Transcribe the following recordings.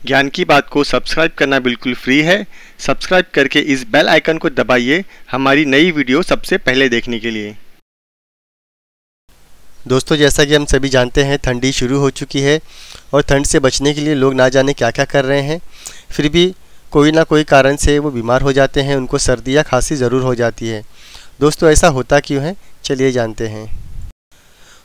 ज्ञान की बात को सब्सक्राइब करना बिल्कुल फ्री है। सब्सक्राइब करके इस बेल आइकन को दबाइए हमारी नई वीडियो सबसे पहले देखने के लिए। दोस्तों, जैसा कि हम सभी जानते हैं ठंडी शुरू हो चुकी है और ठंड से बचने के लिए लोग ना जाने क्या क्या कर रहे हैं, फिर भी कोई ना कोई कारण से वो बीमार हो जाते हैं, उनको सर्दी या खांसी ज़रूर हो जाती है। दोस्तों, ऐसा होता क्यों है, चलिए जानते हैं।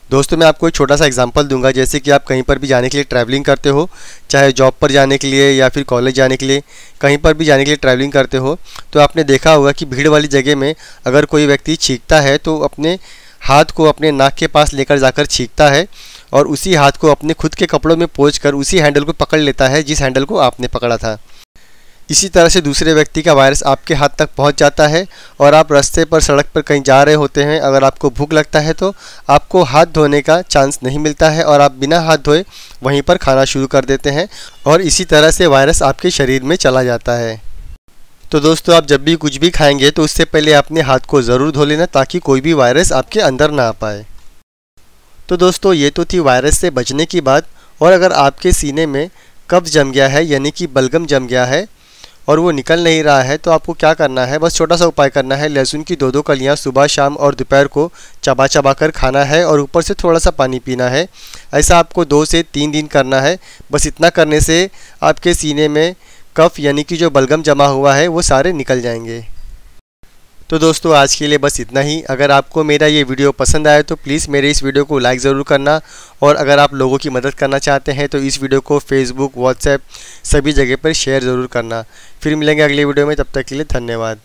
दोस्तों, मैं आपको एक छोटा सा एग्जांपल दूंगा। जैसे कि आप कहीं पर भी जाने के लिए ट्रैवलिंग करते हो, चाहे जॉब पर जाने के लिए या फिर कॉलेज जाने के लिए, कहीं पर भी जाने के लिए ट्रैवलिंग करते हो, तो आपने देखा होगा कि भीड़ वाली जगह में अगर कोई व्यक्ति छींकता है तो अपने हाथ को अपने नाक के पास लेकर जाकर छींकता है और उसी हाथ को अपने खुद के कपड़ों में पोंछ कर उसी हैंडल को पकड़ लेता है जिस हैंडल को आपने पकड़ा था। इसी तरह से दूसरे व्यक्ति का वायरस आपके हाथ तक पहुंच जाता है और आप रास्ते पर, सड़क पर कहीं जा रहे होते हैं, अगर आपको भूख लगता है तो आपको हाथ धोने का चांस नहीं मिलता है और आप बिना हाथ धोए वहीं पर खाना शुरू कर देते हैं और इसी तरह से वायरस आपके शरीर में चला जाता है। तो दोस्तों, आप जब भी कुछ भी खाएंगे तो उससे पहले अपने हाथ को ज़रूर धो लेना ताकि कोई भी वायरस आपके अंदर ना आ पाए। तो दोस्तों, ये तो थी वायरस से बचने की बात। और अगर आपके सीने में कब्ज जम गया है, यानी कि बलगम जम गया है और वो निकल नहीं रहा है, तो आपको क्या करना है, बस छोटा सा उपाय करना है। लहसुन की 2-2 कलियाँ सुबह, शाम और दोपहर को चबा चबा कर खाना है और ऊपर से थोड़ा सा पानी पीना है। ऐसा आपको 2 से 3 दिन करना है। बस इतना करने से आपके सीने में कफ यानी कि जो बलगम जमा हुआ है वो सारे निकल जाएंगे। तो दोस्तों, आज के लिए बस इतना ही। अगर आपको मेरा ये वीडियो पसंद आया तो प्लीज़ मेरे इस वीडियो को लाइक ज़रूर करना और अगर आप लोगों की मदद करना चाहते हैं तो इस वीडियो को फेसबुक, व्हाट्सएप सभी जगह पर शेयर ज़रूर करना। फिर मिलेंगे अगले वीडियो में, तब तक के लिए धन्यवाद।